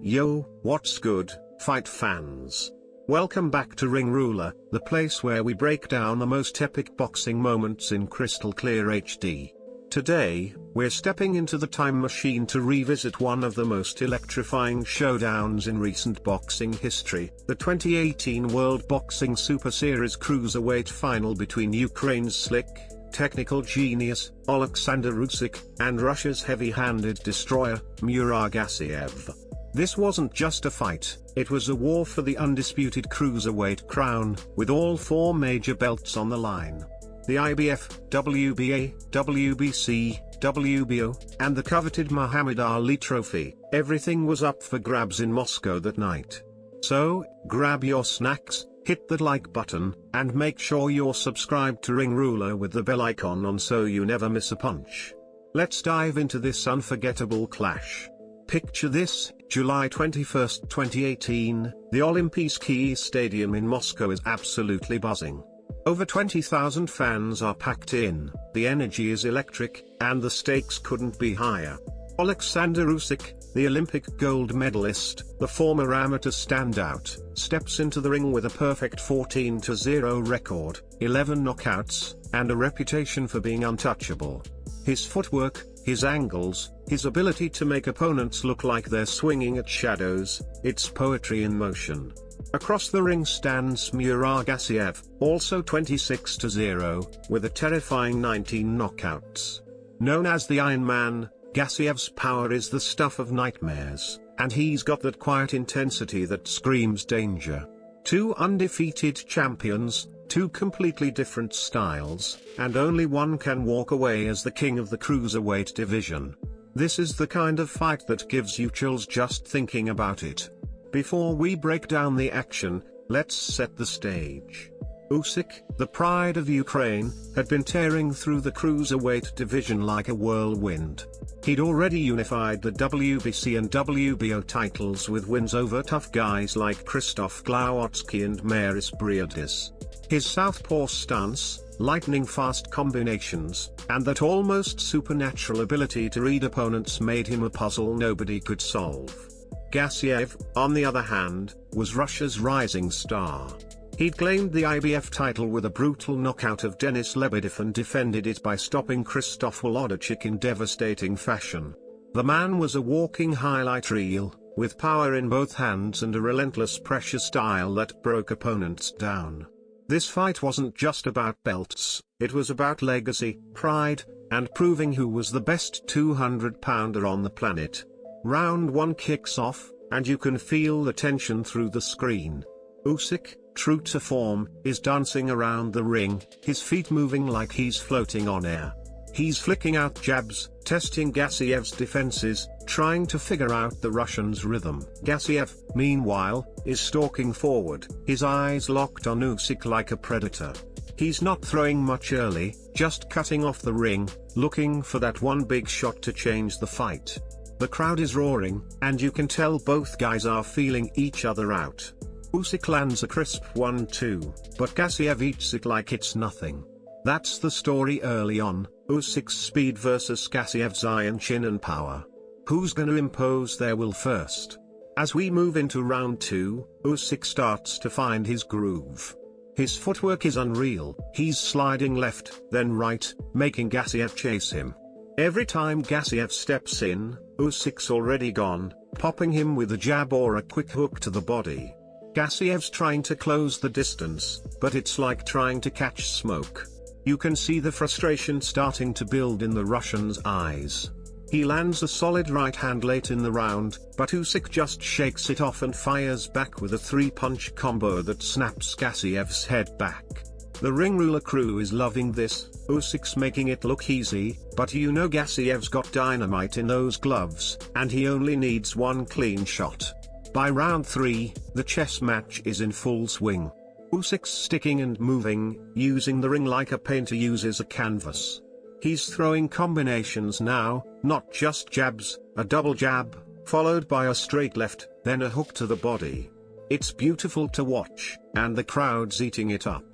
Yo, what's good, fight fans? Welcome back to Ring Ruler, the place where we break down the most epic boxing moments in crystal clear HD. Today, we're stepping into the time machine to revisit one of the most electrifying showdowns in recent boxing history, the 2018 World Boxing Super Series Cruiserweight final between Ukraine's slick, technical genius, Usyk, and Russia's heavy-handed destroyer, Gassiev. This wasn't just a fight, it was a war for the undisputed cruiserweight crown, with all four major belts on the line. The IBF, WBA, WBC, WBO, and the coveted Muhammad Ali trophy, everything was up for grabs in Moscow that night. So, grab your snacks, hit that like button, and make sure you're subscribed to Ring Ruler with the bell icon on so you never miss a punch. Let's dive into this unforgettable clash. Picture this, July 21, 2018, the Olympijski Stadium in Moscow is absolutely buzzing. Over 20,000 fans are packed in, the energy is electric, and the stakes couldn't be higher. Usyk, the Olympic gold medalist, the former amateur standout, steps into the ring with a perfect 14-0 record, 11 knockouts, and a reputation for being untouchable. His footwork, his angles, his ability to make opponents look like they're swinging at shadows, it's poetry in motion. Across the ring stands Gassiev, also 26-0, with a terrifying 19 knockouts. Known as the Iron Man, Gassiev's power is the stuff of nightmares, and he's got that quiet intensity that screams danger. Two undefeated champions, two completely different styles, and only one can walk away as the king of the cruiserweight division. This is the kind of fight that gives you chills just thinking about it. Before we break down the action, let's set the stage. Usyk, the pride of Ukraine, had been tearing through the cruiserweight division like a whirlwind. He'd already unified the WBC and WBO titles with wins over tough guys like Krzysztof Głowacki and Maris Briedis. His southpaw stance, lightning-fast combinations, and that almost supernatural ability to read opponents made him a puzzle nobody could solve. Gassiev, on the other hand, was Russia's rising star. He'd claimed the IBF title with a brutal knockout of Denis Lebedev and defended it by stopping Krzysztof Wolodczyk in devastating fashion. The man was a walking highlight reel, with power in both hands and a relentless pressure style that broke opponents down. This fight wasn't just about belts, it was about legacy, pride, and proving who was the best 200-pounder on the planet. Round 1 kicks off, and you can feel the tension through the screen. Usyk, true to form, is dancing around the ring, his feet moving like he's floating on air. He's flicking out jabs, testing Gassiev's defenses, trying to figure out the Russian's rhythm. Gassiev, meanwhile, is stalking forward, his eyes locked on Usyk like a predator. He's not throwing much early, just cutting off the ring, looking for that one big shot to change the fight. The crowd is roaring, and you can tell both guys are feeling each other out. Usyk lands a crisp 1-2, but Gassiev eats it like it's nothing. That's the story early on, Usyk's speed versus Gassiev's iron chin and power. Who's gonna impose their will first? As we move into round 2, Usyk starts to find his groove. His footwork is unreal, he's sliding left, then right, making Gassiev chase him. Every time Gassiev steps in, Usyk's already gone, popping him with a jab or a quick hook to the body. Gassiev's trying to close the distance, but it's like trying to catch smoke. You can see the frustration starting to build in the Russian's eyes. He lands a solid right hand late in the round, but Usyk just shakes it off and fires back with a 3-punch combo that snaps Gassiev's head back. The Ring Ruler crew is loving this, Usyk's making it look easy, but you know Gassiev's got dynamite in those gloves, and he only needs one clean shot. By round 3, the chess match is in full swing. Usyk's sticking and moving, using the ring like a painter uses a canvas. He's throwing combinations now, not just jabs, a double jab, followed by a straight left, then a hook to the body. It's beautiful to watch, and the crowd's eating it up.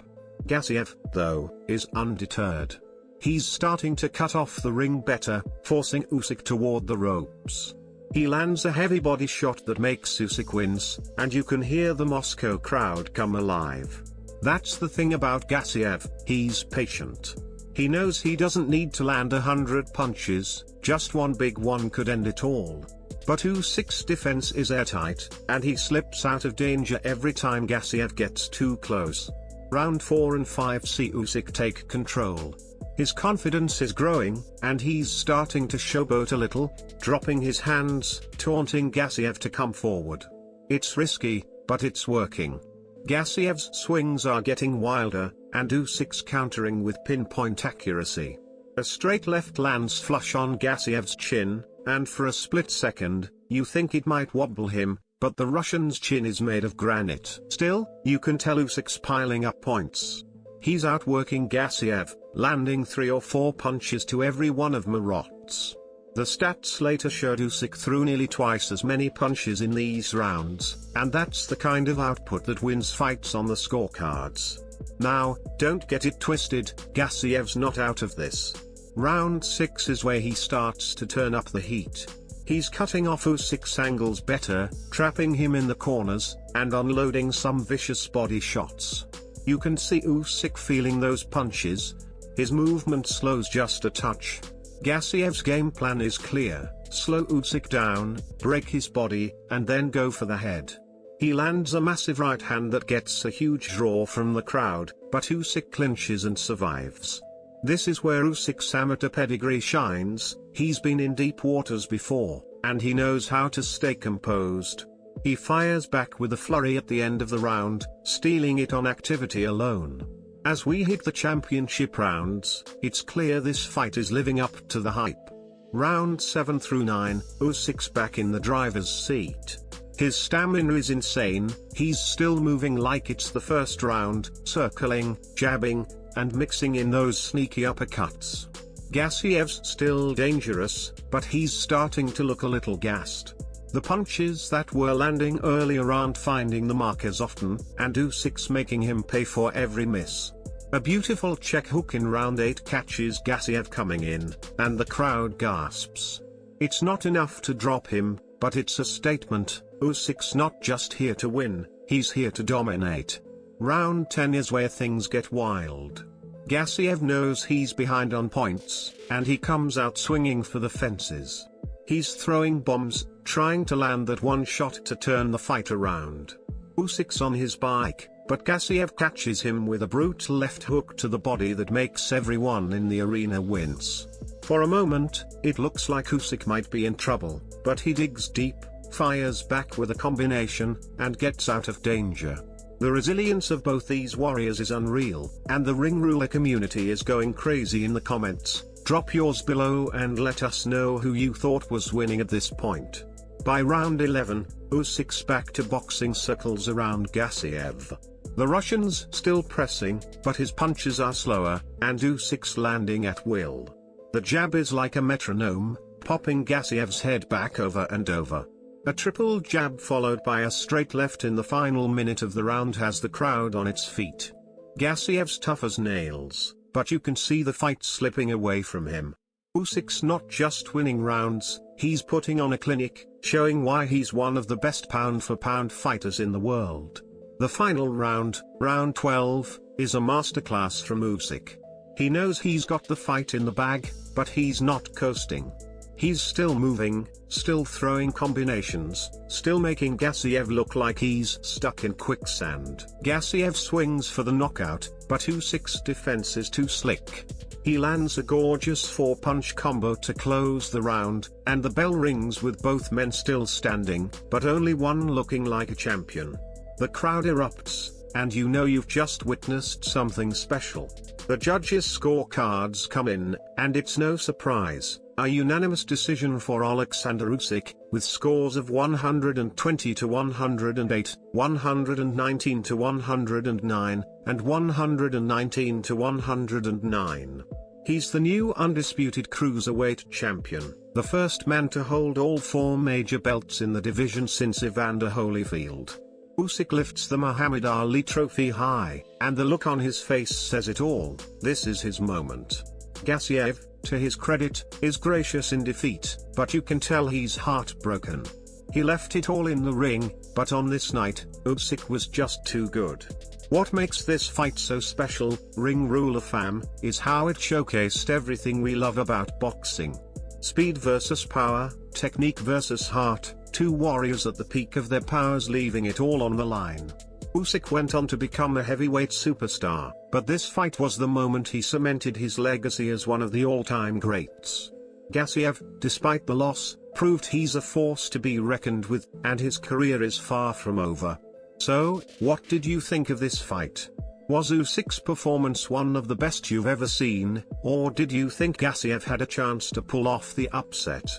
Gassiev, though, is undeterred. He's starting to cut off the ring better, forcing Usyk toward the ropes. He lands a heavy body shot that makes Usyk wince, and you can hear the Moscow crowd come alive. That's the thing about Gassiev, he's patient. He knows he doesn't need to land 100 punches, just one big one could end it all. But Usyk's defense is airtight, and he slips out of danger every time Gassiev gets too close. Round 4 and 5 see Usyk take control. His confidence is growing, and he's starting to showboat a little, dropping his hands, taunting Gassiev to come forward. It's risky, but it's working. Gassiev's swings are getting wilder, and Usyk's countering with pinpoint accuracy. A straight left lands flush on Gassiev's chin, and for a split second, you think it might wobble him, but the Russian's chin is made of granite. Still, you can tell Usyk's piling up points. He's outworking Gassiev, landing 3 or 4 punches to every one of Marot's. The stats later showed Usyk threw nearly twice as many punches in these rounds, and that's the kind of output that wins fights on the scorecards. Now, don't get it twisted, Gassiev's not out of this. Round 6 is where he starts to turn up the heat. He's cutting off Usyk's angles better, trapping him in the corners, and unloading some vicious body shots. You can see Usyk feeling those punches. His movement slows just a touch. Gassiev's game plan is clear: slow Usyk down, break his body, and then go for the head. He lands a massive right hand that gets a huge draw from the crowd, but Usyk clinches and survives. This is where Usyk's amateur pedigree shines. He's been in deep waters before, and he knows how to stay composed. He fires back with a flurry at the end of the round, stealing it on activity alone. As we hit the championship rounds, it's clear this fight is living up to the hype. Round 7 through 9, Usyk's back in the driver's seat. His stamina is insane, he's still moving like it's the first round, circling, jabbing, and mixing in those sneaky uppercuts. Gassiev's still dangerous, but he's starting to look a little gassed. The punches that were landing earlier aren't finding the mark as often, and Usyk's making him pay for every miss. A beautiful check hook in round 8 catches Gassiev coming in, and the crowd gasps. It's not enough to drop him, but it's a statement. Usyk's not just here to win, he's here to dominate. Round 10 is where things get wild. Gassiev knows he's behind on points, and he comes out swinging for the fences. He's throwing bombs, trying to land that one shot to turn the fight around. Usyk's on his bike, but Gassiev catches him with a brutal left hook to the body that makes everyone in the arena wince. For a moment, it looks like Usyk might be in trouble, but he digs deep, fires back with a combination, and gets out of danger. The resilience of both these warriors is unreal, and the Ring Ruler community is going crazy in the comments. Drop yours below and let us know who you thought was winning at this point. By round 11, Usyk's back to boxing circles around Gassiev. The Russian's still pressing, but his punches are slower, and Usyk's landing at will. The jab is like a metronome, popping Gassiev's head back over and over. A triple jab followed by a straight left in the final minute of the round has the crowd on its feet. Gassiev's tough as nails, but you can see the fight slipping away from him. Usyk's not just winning rounds, he's putting on a clinic, showing why he's one of the best pound-for-pound fighters in the world. The final round, round 12, is a masterclass from Usyk. He knows he's got the fight in the bag, but he's not coasting. He's still moving, still throwing combinations, still making Gassiev look like he's stuck in quicksand. Gassiev swings for the knockout, but Usyk's defense is too slick. He lands a gorgeous 4-punch combo to close the round, and the bell rings with both men still standing, but only one looking like a champion. The crowd erupts, and you know you've just witnessed something special. The judges' scorecards come in, and it's no surprise. A unanimous decision for Oleksanderusyk, with scores of 120 to 108, 119 to 109, and 119 to 109. He's the new undisputed cruiserweight champion, the first man to hold all 4 major belts in the division since Evander Holyfield. Usyk lifts the Muhammad Ali trophy high, and the look on his face says it all. This is his moment. Gassiev, to his credit, is gracious in defeat, but you can tell he's heartbroken. He left it all in the ring, but on this night, Usyk was just too good. What makes this fight so special, Ring Ruler fam, is how it showcased everything we love about boxing. Speed versus power, technique versus heart, two warriors at the peak of their powers leaving it all on the line. Usyk went on to become a heavyweight superstar, but this fight was the moment he cemented his legacy as one of the all-time greats. Gassiev, despite the loss, proved he's a force to be reckoned with, and his career is far from over. So, what did you think of this fight? Was Usyk's performance one of the best you've ever seen, or did you think Gassiev had a chance to pull off the upset?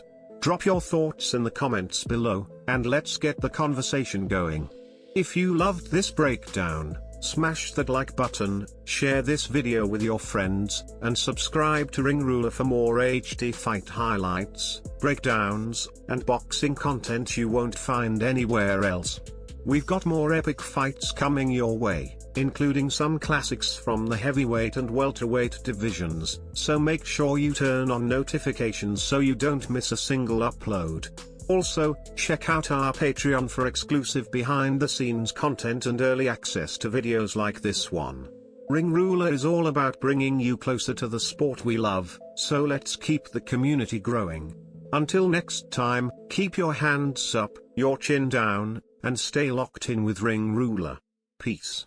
Drop your thoughts in the comments below, and let's get the conversation going. If you loved this breakdown, smash that like button, share this video with your friends, and subscribe to Ring Ruler for more HD fight highlights, breakdowns, and boxing content you won't find anywhere else. We've got more epic fights coming your way, including some classics from the heavyweight and welterweight divisions, so make sure you turn on notifications so you don't miss a single upload. Also, check out our Patreon for exclusive behind-the-scenes content and early access to videos like this one. Ring Ruler is all about bringing you closer to the sport we love, so let's keep the community growing. Until next time, keep your hands up, your chin down, and stay locked in with Ring Ruler. Peace.